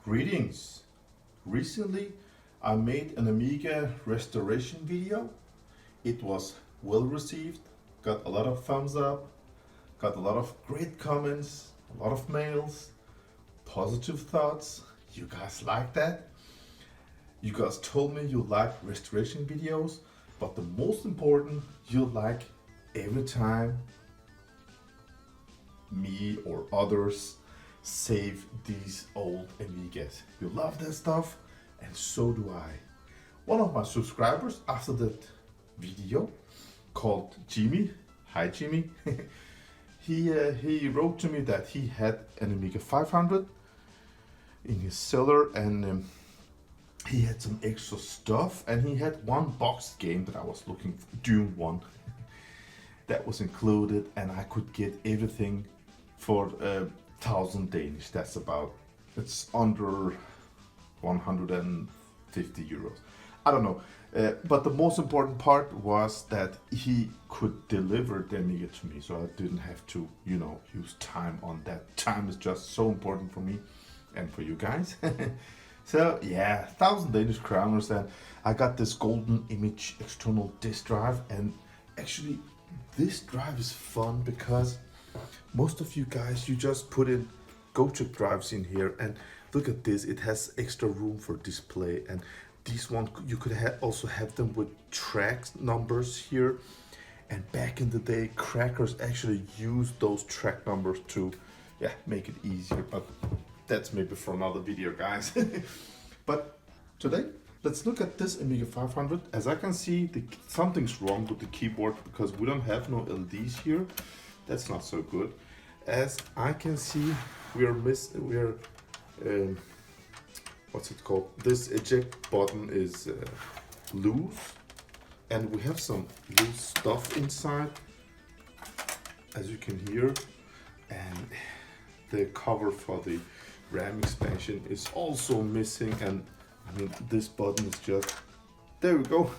Greetings! Recently I made an Amiga restoration video. It was well received, got a lot of thumbs up, got a lot of great comments, a lot of mails, positive thoughts. You guys like that? You guys told me you like restoration videos, but the most important, you like every time me or others save these old Amigas. You love that stuff, and so do I. One of my subscribers after that video, called Jimmy, hi Jimmy, he wrote to me that he had an Amiga 500 in his cellar, and he had some extra stuff, and he had one boxed game that I was looking for, Doom 1, that was included, and I could get everything for 1,000 Danish. It's under 150 euros. I don't know. But the most important part was that he could deliver the Amiga to me, so I didn't have to, use time on that. Time is just so important for me and for you guys. So yeah, 1,000 Danish kroners, and I got this golden image external disk drive, and actually this drive is fun because most of you guys, you just put in Gotek drives in here, and look at this, it has extra room for display, and these ones you could also have them with track numbers here, and back in the day crackers actually used those track numbers to make it easier, but that's maybe for another video, guys. But today let's look at this Amiga 500. As I can see, something's wrong with the keyboard because we don't have no LEDs here. That's not so good. As I can see, what's it called? This eject button is loose, and we have some loose stuff inside, as you can hear, and the cover for the RAM expansion is also missing, and I mean this button is just, there we go.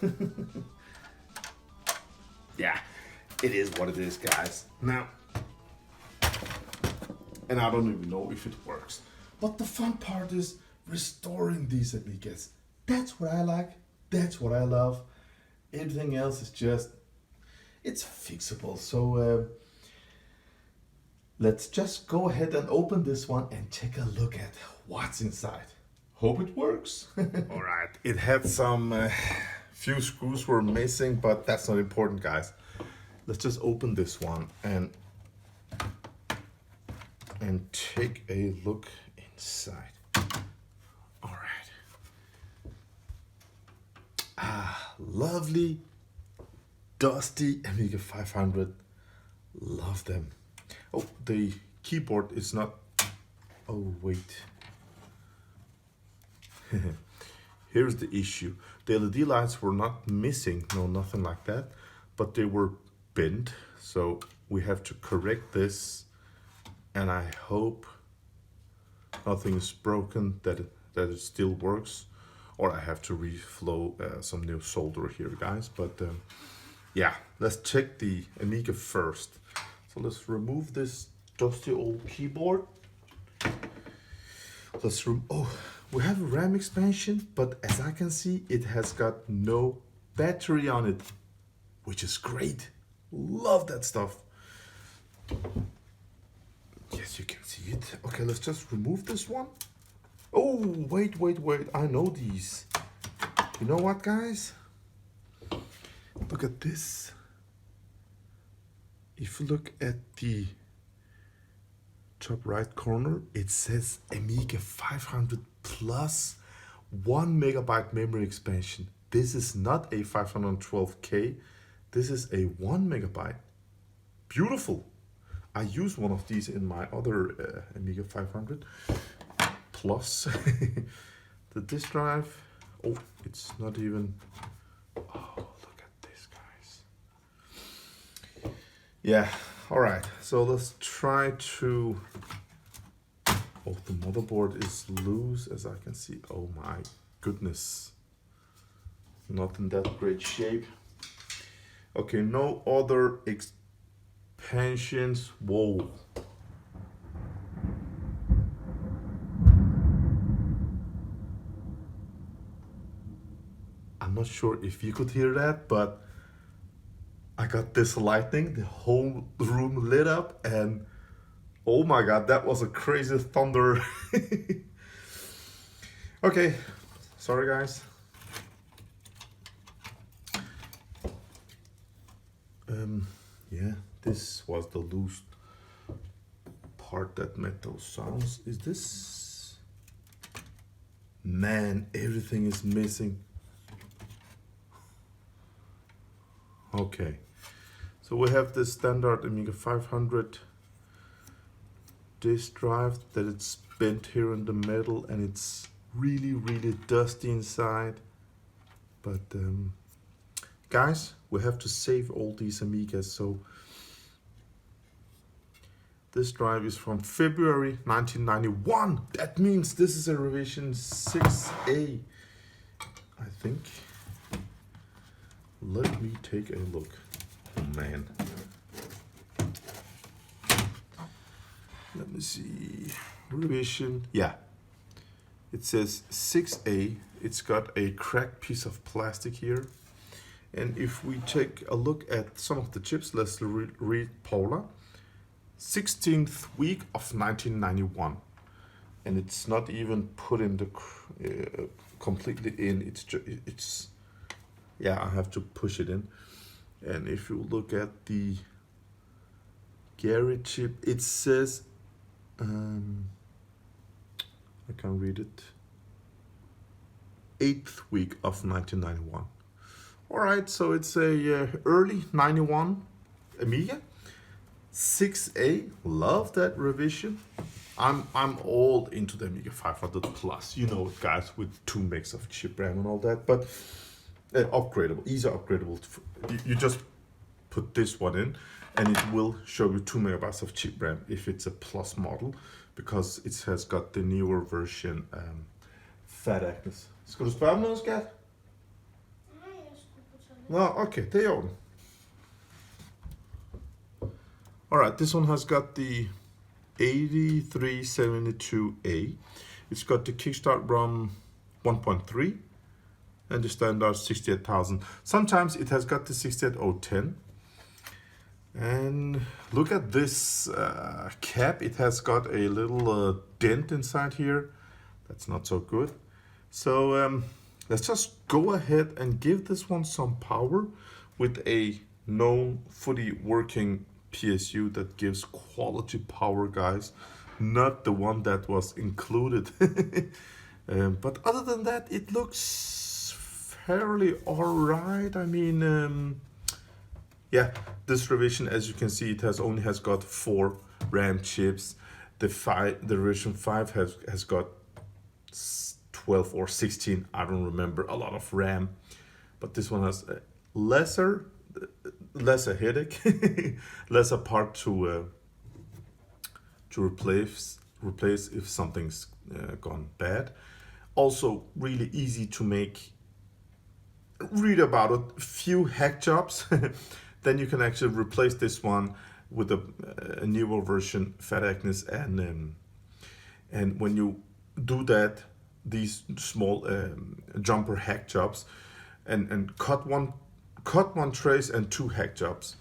Yeah, it is what it is, guys. Now, and I don't even know if it works, but the fun part is restoring these Amigas. That's what I like, that's what I love. Everything else is just, it's fixable. So let's just go ahead and open this one and take a look at what's inside. Hope it works. All right, it had some few screws were missing, but that's not important, guys. Let's just open this one and take a look inside. All right. Lovely, dusty Amiga 500. Love them. Oh, the keyboard is not, oh wait. Here's the issue. The LED lights were not missing, no, nothing like that, but they were bent. So we have to correct this, and I hope nothing is broken, that it still works, or I have to reflow some new solder here, guys. But yeah, let's check the Amiga first. So let's remove this dusty old keyboard. We have a RAM expansion, but as I can see, it has got no battery on it, which is great. Love that stuff. Yes, you can see it. Okay, let's just remove this one. Oh, wait. I know these. You know what, guys? Look at this. If you look at the top right corner, it says Amiga 500 plus 1 megabyte memory expansion. This is not a 512K. This is a 1 megabyte. Beautiful. I use one of these in my other Amiga 500 plus. The disk drive, oh, it's not even, oh, look at this, guys. Yeah, all right, so let's try to, oh, the motherboard is loose, as I can see. Oh my goodness, not in that great shape. Okay, no other expansions. Whoa. I'm not sure if you could hear that, but I got this lightning, the whole room lit up, and oh my god, that was a crazy thunder. Okay, sorry guys. Yeah, this was the loose part that made those sounds. Is this? Man, everything is missing. Okay, so we have this standard Amiga 500 disk drive that it's bent here in the middle and it's really dusty inside. But guys, we have to save all these Amigas. So this drive is from February 1991. That means this is a revision 6A, I think. Let me take a look. Oh man. Let me see. Revision. Yeah. It says 6A. It's got a cracked piece of plastic here. And if we take a look at some of the chips, let's read Paula. 16th week of 1991. And it's not even put in the completely in. It's yeah, I have to push it in. And if you look at the Gary chip, it says I can read it. 8th week of 1991. All right, so it's a early 91 Amiga 6A. Love that revision. I'm all into the Amiga 500 Plus. You know it, guys, with 2 megs of chip RAM and all that. But upgradable, easy upgradable. You just put this one in, and it will show you 2 megabytes of chip RAM if it's a Plus model, because it has got the newer version. Fat Agnes. Skal du spørge om noget, skat? Nej, jeg skulle på toilet. No, okay, det er i orden. Alright, this one has got the 8372A. It's got the Kickstart ROM 1.3 and the standard 68000. Sometimes it has got the 68010. And look at this cap. It has got a little dent inside here. That's not so good. So let's just go ahead and give this one some power with a known fully working PSU that gives quality power, guys. Not the one that was included. But other than that, it looks fairly alright. I mean, yeah, this revision, as you can see, it only has got 4 RAM chips. The revision 5 has got 12 or 16, I don't remember, a lot of RAM. But this one has a lesser headache, lesser part to replace if something's gone bad. Also really easy to make. Read about it, few hack jobs. Then you can actually replace this one with a newer version, Fat Agnes, and when you do that, these small jumper hack jobs, and cut one trace and 2 hack jobs,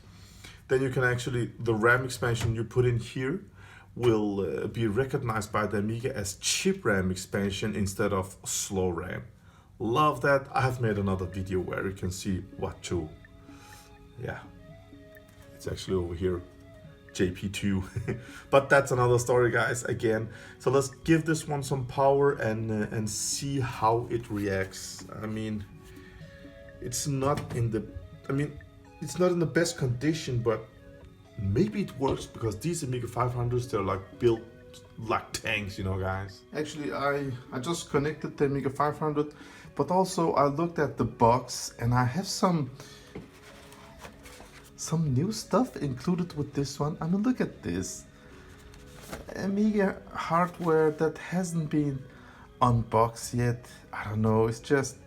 then you can actually, the RAM expansion you put in here will be recognized by the Amiga as chip RAM expansion instead of slow RAM. Love that. I have made another video where you can see what to, yeah, it's actually over here, JP2. But that's another story, guys, again. So let's give this one some power and see how it reacts. I mean, it's not in the best condition, but maybe it works, because these Amiga 500s, they're like built like tanks, you know, guys. Actually, I just connected the Amiga 500, but also I looked at the box and I have some new stuff included with this one. I mean, look at this. Amiga hardware that hasn't been unboxed yet. I don't know, it's just...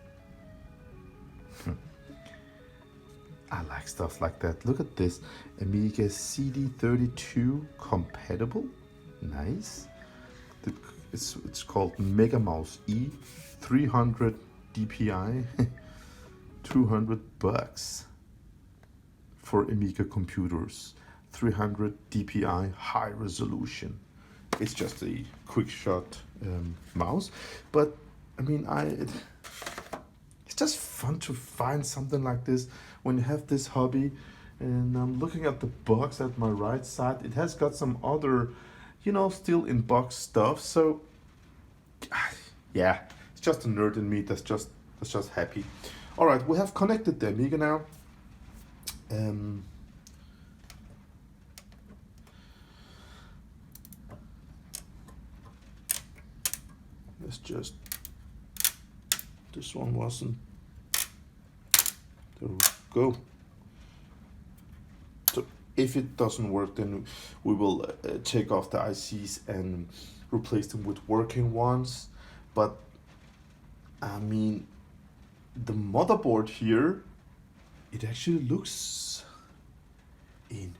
I like stuff like that. Look at this. Amiga CD32 compatible. Nice. It's, it's called Mega Mouse E 300 DPI. $200 for Amiga computers. 300 DPI high resolution. It's just a quick shot mouse, but I mean, it's just fun to find something like this when you have this hobby. And I'm looking at the box at my right side. It has got some other, you know, still in box stuff. So yeah, it's just a nerd in me that's just happy. All right, we have connected the Amiga now. Let's just, this one wasn't, there we go. So if it doesn't work, then we will take off the ICs and replace them with working ones. But I mean, the motherboard here, it actually looks in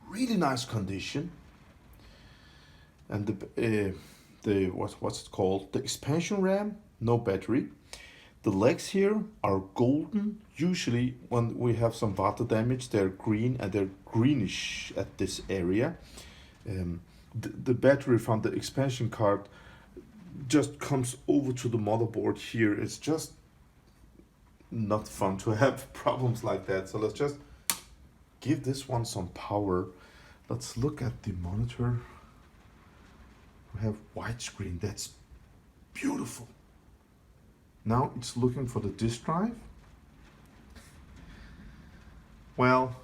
really nice condition. And the what's it called? The expansion RAM, no battery. The legs here are golden. Usually when we have some water damage, they're green, and they're greenish at this area. The battery from the expansion card just comes over to the motherboard here. It's just not fun to have problems like that. So let's just give this one some power. Let's look at the monitor. We have widescreen. That's beautiful. Now it's looking for the disk drive. Well,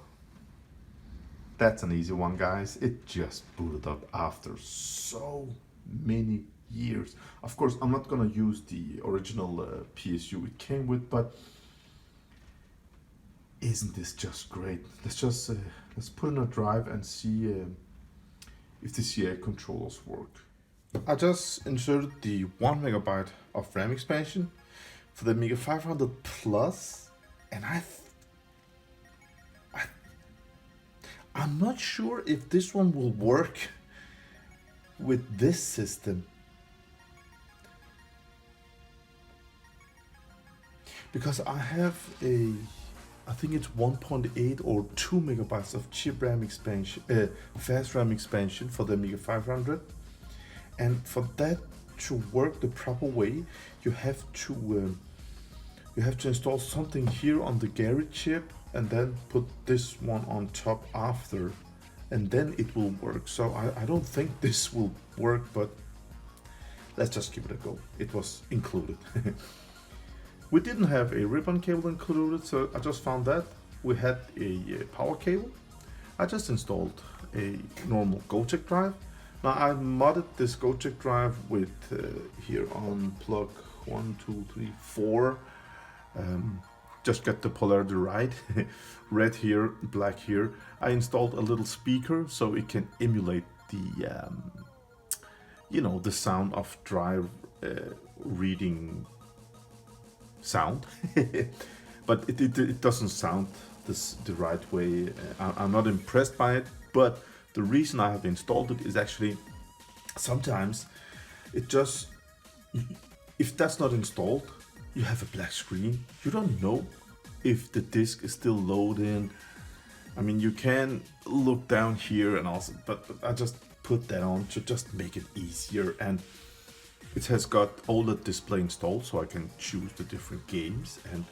that's an easy one, guys. It just booted up after so many years. Of course, I'm not gonna use the original PSU it came with, but isn't this just great? Let's put in a drive and see if the CA controllers work. I just inserted the 1 megabyte of RAM expansion for the Amiga 500 Plus, and I'm not sure if this one will work with this system, because I have I think it's 1.8 or 2 megabytes of chip RAM expansion, fast RAM expansion for the Amiga 500. And for that to work the proper way, you have to install something here on the Garrett chip, and then put this one on top after, and then it will work. So I don't think this will work, but let's just give it a go. It was included. We didn't have a ribbon cable included, so I just found that. We had a power cable. I just installed a normal Gotek drive. Now I modded this Gotek drive with here on plug 1, 2, 3, 4. Just get the polarity right. Red here, black here. I installed a little speaker so it can emulate the you know, the sound of drive reading sound. But it doesn't sound the right way. I'm not impressed by it, but the reason I have installed it is actually sometimes it just, if that's not installed, you have a black screen. You don't know if the disk is still loading. I mean, you can look down here and also, but I just put that on to just make it easier. And it has got OLED display installed, so I can choose the different games. And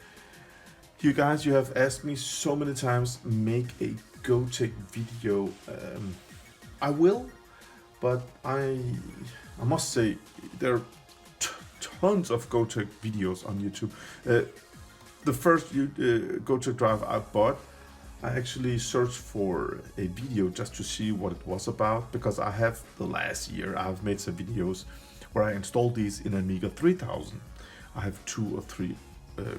you guys, you have asked me so many times, make a Gotek video. I will, but I must say there are tons of Gotek videos on YouTube. The first Gotek drive I bought, I actually searched for a video just to see what it was about, because I have the last year I've made some videos where I installed these in Amiga 3000. I have 2 or 3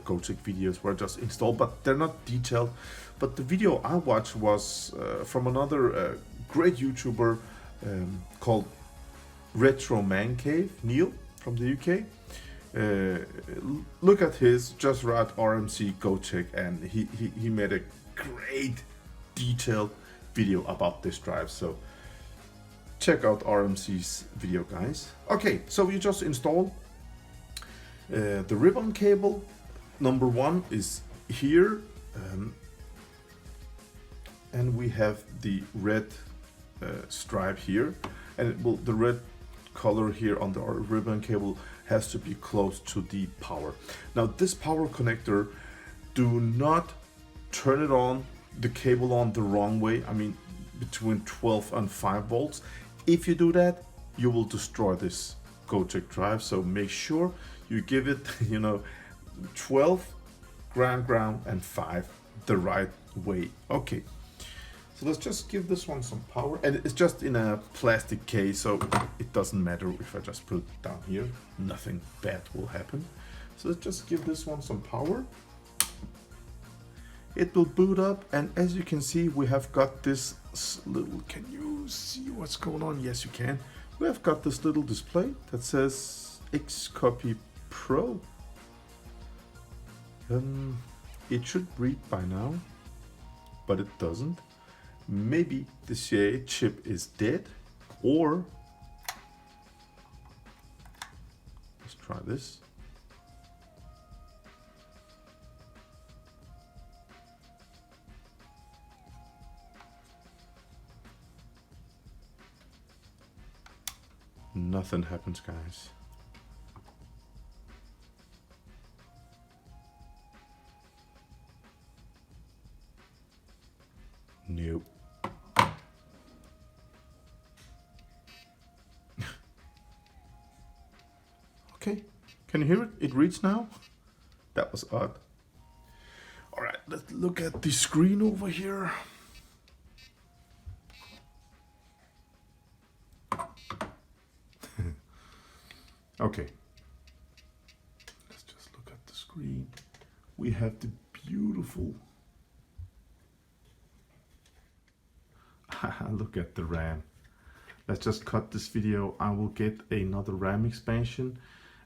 Gotek videos where I just installed, but they're not detailed. But the video I watched was from another great YouTuber called RETROCENgo, Neil from the UK. Look at his, just write RMC Gotek, and he made a great detailed video about this drive. So check out RMC's video, guys. Okay, so you just install the ribbon cable. Number 1 is here, and we have the red stripe here, and it will, the red color here on the ribbon cable has to be close to the power. Now this power connector, do not turn it on, the cable on the wrong way. I mean between 12 and 5 volts. If you do that, you will destroy this Gotek drive. So make sure you give it, 12 ground and 5 the right way. Okay, so let's just give this one some power, and it's just in a plastic case, so it doesn't matter if I just put it down here, nothing bad will happen. So let's just give this one some power. It will boot up, and as you can see, we have got this little, can you see what's going on? Yes, you can. We have got this little display that says Xcopy Pro. It should read by now, but it doesn't. Maybe the CA chip is dead, or let's try this. Nothing happens, guys. Nope. Okay, can you hear it? It reads now? That was odd. All right, let's look at the screen over here. Okay, let's just look at the screen. We have the beautiful, look at the RAM. Let's just cut this video. I will get another RAM expansion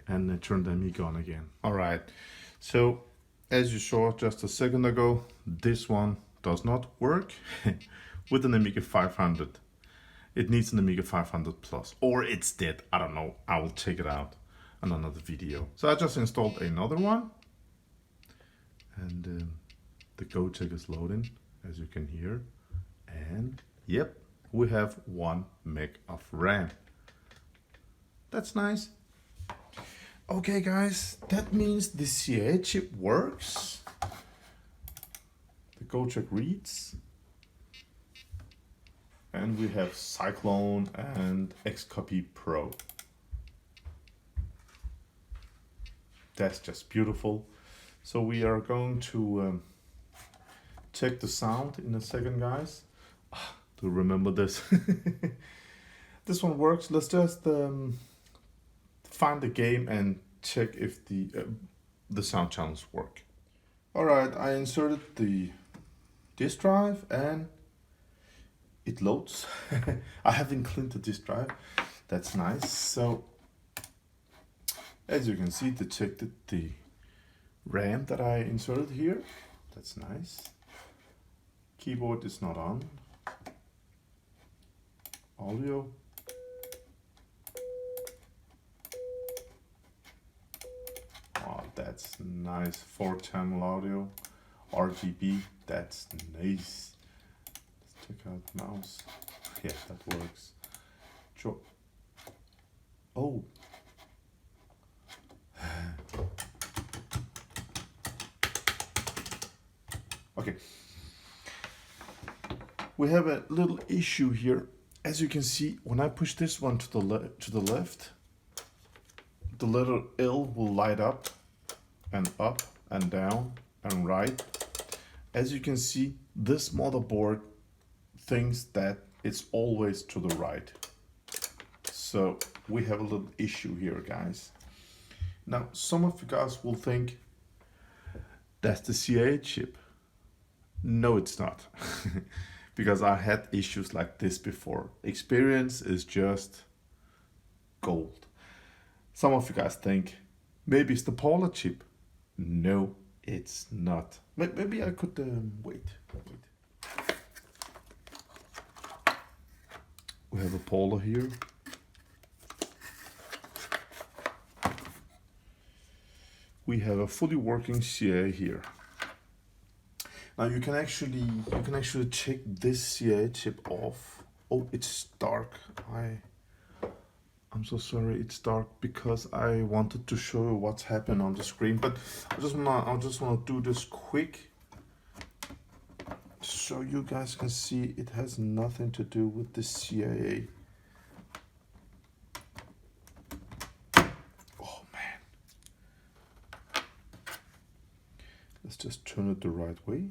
and turn the Amiga on again. All right, so as you saw just a second ago, this one does not work with an Amiga 500. It needs an Amiga 500 Plus, or it's dead. I don't know. I will check it out on another video. So I just installed another one, and the Gotek is loading, as you can hear. And yep, we have 1 meg of RAM. That's nice. Okay, guys, that means the CA chip works. The Gotek reads. And we have Cyclone and Xcopy Pro. That's just beautiful. So we are going to check the sound in a second, guys. To remember this. This one works. Let's just find the game and check if the sound channels work. All right, I inserted the disk drive and it loads. I haven't cleaned the disk drive. That's nice. So as you can see, it detected the RAM that I inserted here. That's nice. Keyboard is not on. Audio. Oh, that's nice. 4-channel audio. RGB. That's nice. Check out mouse. Yeah, that works. Sure. Oh. Okay. We have a little issue here. As you can see, when I push this one to the left, the letter L will light up and down and right. As you can see, this motherboard thinks that it's always to the right. So we have a little issue here, guys. Now, some of you guys will think that's the CA chip. No, it's not. Because I had issues like this before. Experience is just gold. Some of you guys think maybe it's the Paula chip. No, it's not. Maybe I could wait. We have a Paula here. We have a fully working CA here. Now you can actually take this CIA chip off. Oh, it's dark. I'm so sorry, it's dark because I wanted to show you what's happened on the screen, but I just wanna do this quick so you guys can see it has nothing to do with the CIA. Oh man. Let's just turn it the right way.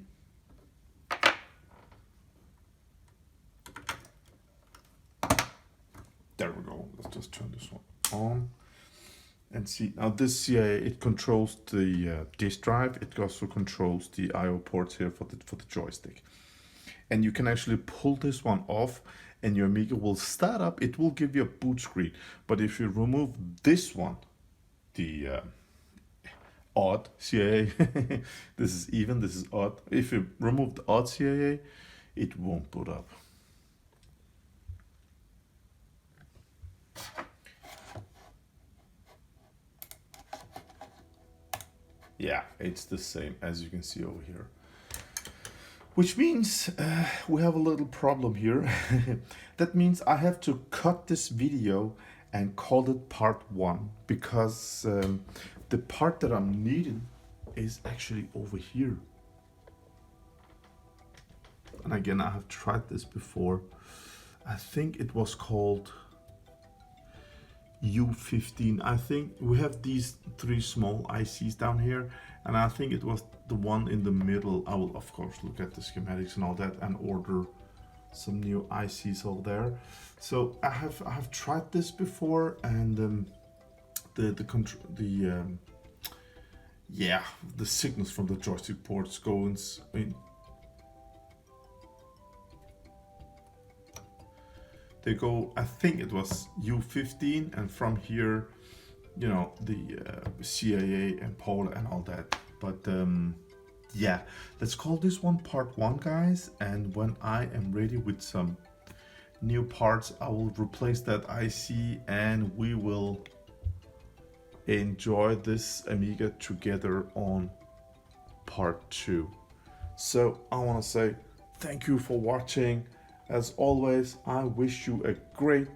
There we go. Let's just turn this one on and see. Now this CIA, it controls the disk drive. It also controls the I/O ports here for the joystick. And you can actually pull this one off, and your Amiga will start up. It will give you a boot screen. But if you remove this one, the odd CIA, this is even, this is odd. If you remove the odd CIA, it won't boot up. Yeah, it's the same as you can see over here. Which means we have a little problem here. That means I have to cut this video and call it part 1 because the part that I'm needing is actually over here. And again, I have tried this before. I think it was called U15. I think we have these 3 small ICs down here, and I think it was the one in the middle. I will of course look at the schematics and all that and order some new ICs over there. So I have tried this before, and the signals from the joystick ports goes in. They go, I think it was U15, and from here, you know, the CIA and Paul and all that. But yeah, let's call this one part 1, guys. And when I am ready with some new parts, I will replace that IC and we will enjoy this Amiga together on part 2. So I want to say thank you for watching. As always, I wish you a great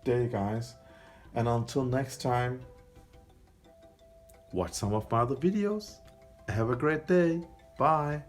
day, guys. And until next time, watch some of my other videos. Have a great day. Bye.